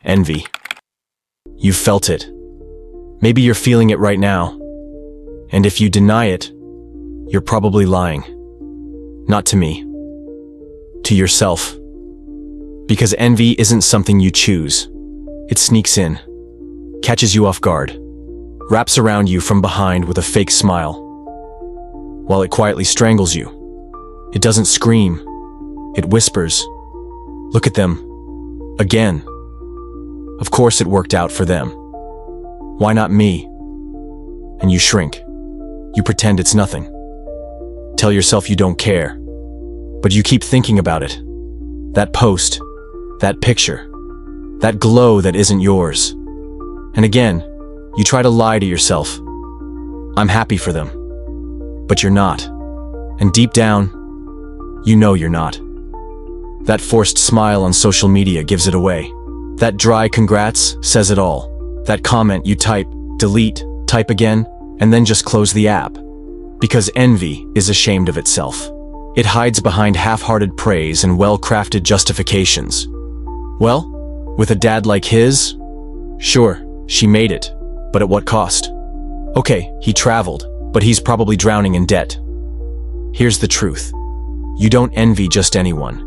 Envy. You felt it. Maybe you're feeling it right now. And if you deny it, you're probably lying. Not to me. To yourself. Because envy isn't something you choose. It sneaks in, catches you off guard, wraps around you from behind with a fake smile, while it quietly strangles you. It doesn't scream. It whispers. Look at them. Again. Of course it worked out for them. Why not me? And you shrink. You pretend it's nothing. Tell yourself you don't care. But you keep thinking about it. That post, that picture, that glow that isn't yours. And again, you try to lie to yourself. I'm happy for them. But you're not. And deep down, you know you're not. That forced smile on social media gives it away. That dry congrats says it all. That comment you type, delete, type again, and then just close the app. Because envy is ashamed of itself. It hides behind half-hearted praise and well-crafted justifications. Well, with a dad like his, sure, she made it, but at what cost? Okay, he traveled, but he's probably drowning in debt. Here's the truth. You don't envy just anyone.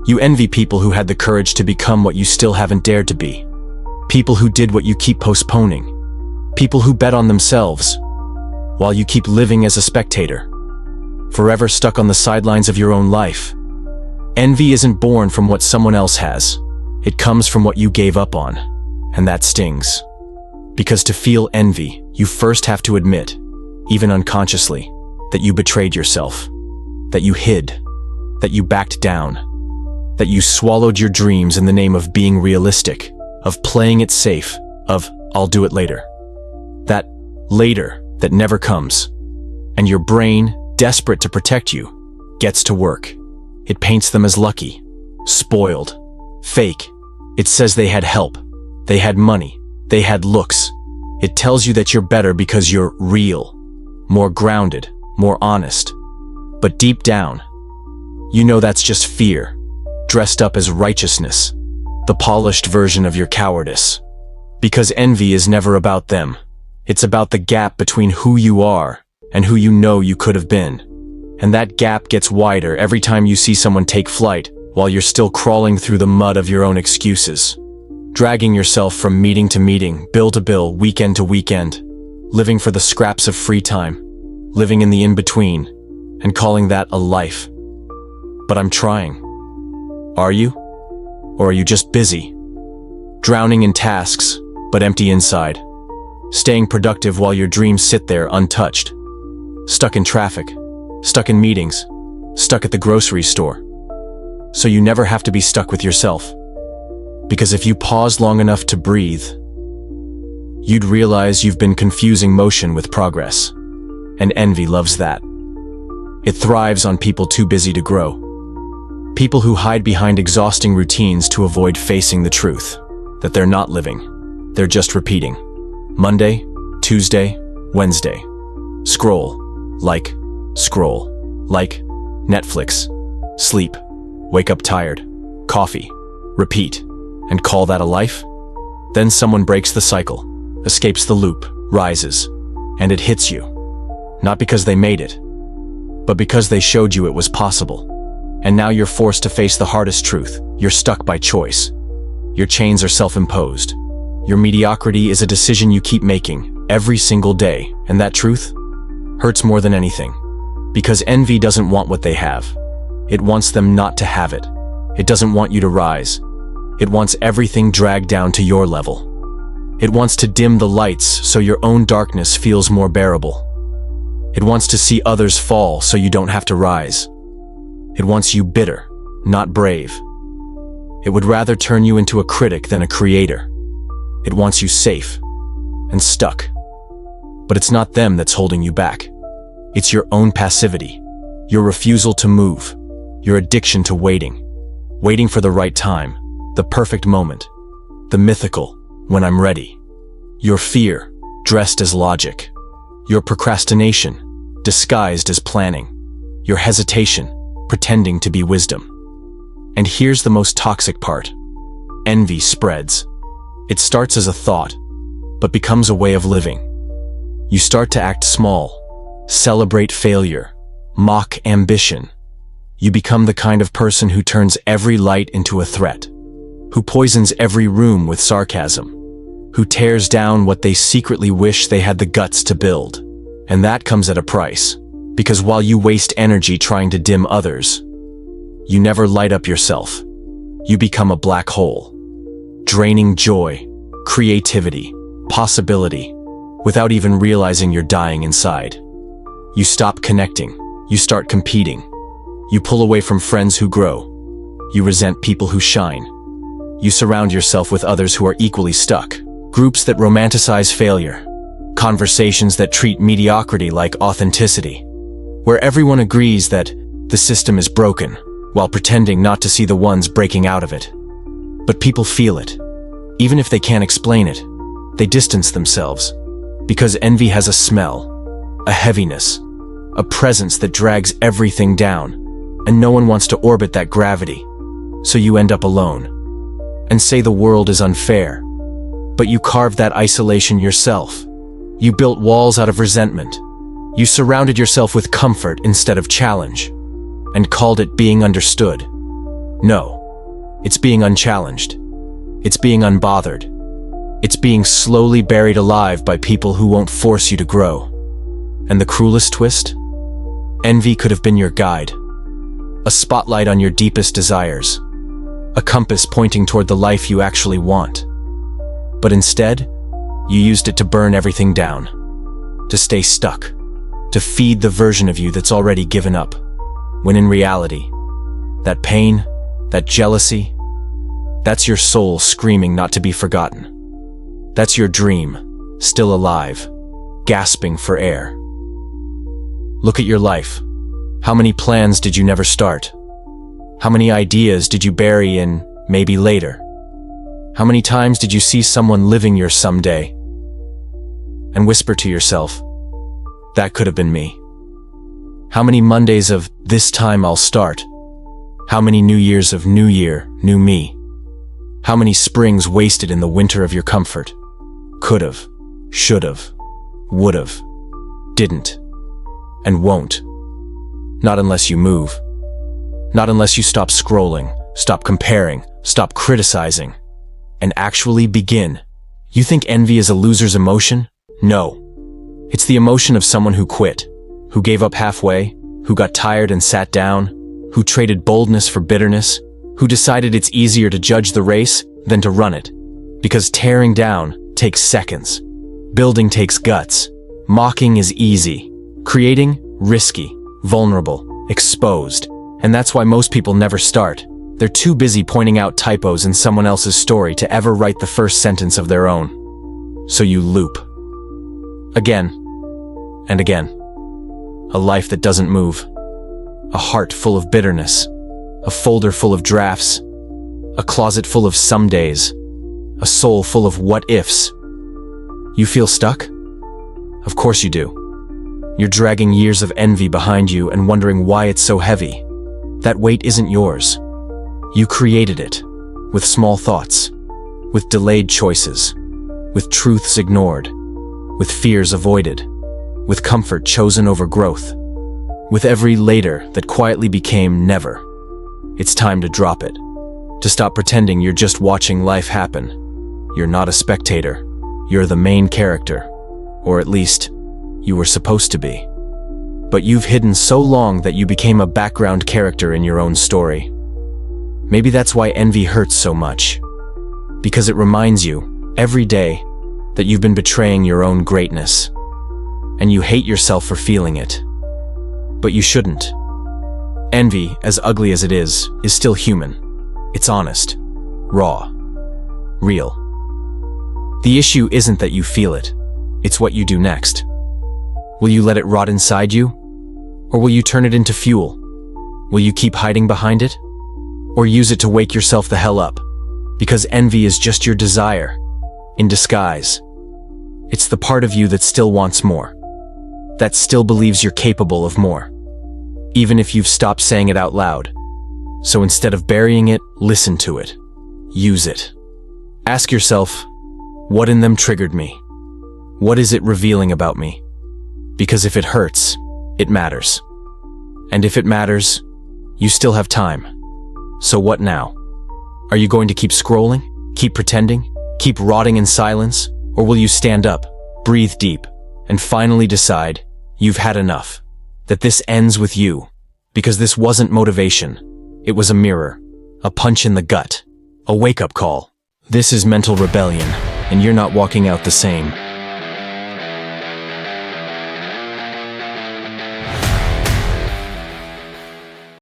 You envy people who had the courage to become what you still haven't dared to be. People who did what you keep postponing. People who bet on themselves, while you keep living as a spectator, forever stuck on the sidelines of your own life. Envy isn't born from what someone else has. It comes from what you gave up on, and that stings. Because to feel envy, you first have to admit, even unconsciously, that you betrayed yourself, that you hid, that you backed down, that you swallowed your dreams in the name of being realistic, of playing it safe, of I'll do it later. That later that never comes. And your brain, desperate to protect you, gets to work. It paints them as lucky, spoiled, fake. It says they had help, they had money, they had looks. It tells you that you're better because you're real, more grounded, more honest. But deep down, you know that's just fear, dressed up as righteousness, the polished version of your cowardice. Because envy is never about them. It's about the gap between who you are and who you know you could have been. And that gap gets wider every time you see someone take flight while you're still crawling through the mud of your own excuses. Dragging yourself from meeting to meeting, bill to bill, weekend to weekend, living for the scraps of free time, living in the in-between, and calling that a life. But I'm trying. Are you? Or are you just busy? Drowning in tasks, but empty inside. Staying productive while your dreams sit there untouched. Stuck in traffic, stuck in meetings, stuck at the grocery store. So you never have to be stuck with yourself. Because if you pause long enough to breathe, you'd realize you've been confusing motion with progress. And envy loves that. It thrives on people too busy to grow. People who hide behind exhausting routines to avoid facing the truth, that they're not living, they're just repeating. Monday, Tuesday, Wednesday. Scroll, like, Netflix, sleep, wake up tired, coffee, repeat, and call that a life? Then someone breaks the cycle, escapes the loop, rises, and it hits you. Not because they made it, but because they showed you it was possible. And now you're forced to face the hardest truth. You're stuck by choice. Your chains are self-imposed. Your mediocrity is a decision you keep making every single day, and that truth hurts more than anything. Because envy doesn't want what they have. It wants them not to have it. It doesn't want you to rise. It wants everything dragged down to your level. It wants to dim the lights so your own darkness feels more bearable. It wants to see others fall so you don't have to rise. It wants you bitter, not brave. It would rather turn you into a critic than a creator. It wants you safe and stuck. But it's not them that's holding you back. It's your own passivity, your refusal to move, your addiction to waiting for the right time, the perfect moment, the mythical, when I'm ready. Your fear, dressed as logic. Your procrastination, disguised as planning. Your hesitation, pretending to be wisdom. And here's the most toxic part. Envy spreads. It starts as a thought, but becomes a way of living. You start to act small, celebrate failure, mock ambition. You become the kind of person who turns every light into a threat, who poisons every room with sarcasm, who tears down what they secretly wish they had the guts to build. And that comes at a price, because while you waste energy trying to dim others, you never light up yourself. You become a black hole, draining joy, creativity, possibility, without even realizing you're dying inside. You stop connecting. You start competing. You pull away from friends who grow. You resent people who shine. You surround yourself with others who are equally stuck. Groups that romanticize failure. Conversations that treat mediocrity like authenticity. Where everyone agrees that the system is broken, while pretending not to see the ones breaking out of it. But people feel it. Even if they can't explain it, they distance themselves. Because envy has a smell, a heaviness, a presence that drags everything down, and no one wants to orbit that gravity. So you end up alone, and say the world is unfair. But you carved that isolation yourself. You built walls out of resentment. You surrounded yourself with comfort instead of challenge, and called it being understood. No, it's being unchallenged. It's being unbothered. It's being slowly buried alive by people who won't force you to grow. And the cruelest twist? Envy could have been your guide. A spotlight on your deepest desires. A compass pointing toward the life you actually want. But instead, you used it to burn everything down. To stay stuck. To feed the version of you that's already given up. When in reality, that pain, that jealousy, that's your soul screaming not to be forgotten. That's your dream, still alive, gasping for air. Look at your life. How many plans did you never start? How many ideas did you bury in maybe later? How many times did you see someone living your someday and whisper to yourself, that could have been me? How many Mondays of this time I'll start? How many New Years of new year, new me? How many springs wasted in the winter of your comfort? Could've, should've, would've, didn't, and won't. Not unless you move. Not unless you stop scrolling, stop comparing, stop criticizing, and actually begin. You think envy is a loser's emotion? No. It's the emotion of someone who quit, who gave up halfway, who got tired and sat down, who traded boldness for bitterness, who decided it's easier to judge the race than to run it. Because tearing down takes seconds. Building takes guts. Mocking is easy. Creating, risky, vulnerable, exposed. And that's why most people never start. They're too busy pointing out typos in someone else's story to ever write the first sentence of their own. So you loop. Again. And again. A life that doesn't move. A heart full of bitterness. A folder full of drafts. A closet full of some days. A soul full of what-ifs. You feel stuck? Of course you do. You're dragging years of envy behind you and wondering why it's so heavy. That weight isn't yours. You created it, with small thoughts, with delayed choices, with truths ignored, with fears avoided, with comfort chosen over growth, with every later that quietly became never. It's time to drop it, to stop pretending you're just watching life happen. You're not a spectator. You're the main character, or at least, you were supposed to be. But you've hidden so long that you became a background character in your own story. Maybe that's why envy hurts so much. Because it reminds you, every day, that you've been betraying your own greatness. And you hate yourself for feeling it. But you shouldn't. Envy, as ugly as it is still human. It's honest, raw, real. The issue isn't that you feel it, it's what you do next. Will you let it rot inside you? Or will you turn it into fuel? Will you keep hiding behind it? Or use it to wake yourself the hell up? Because envy is just your desire, in disguise. It's the part of you that still wants more, that still believes you're capable of more, even if you've stopped saying it out loud. So instead of burying it, listen to it. Use it. Ask yourself, What in them triggered me? What is it revealing about me? Because if it hurts, it matters. And if it matters, you still have time. So what now? Are you going to keep scrolling? Keep pretending? Keep rotting in silence? Or will you stand up, breathe deep, and finally decide you've had enough? That this ends with you. Because this wasn't motivation. It was a mirror, a punch in the gut, a wake-up call. This is mental rebellion, and you're not walking out the same.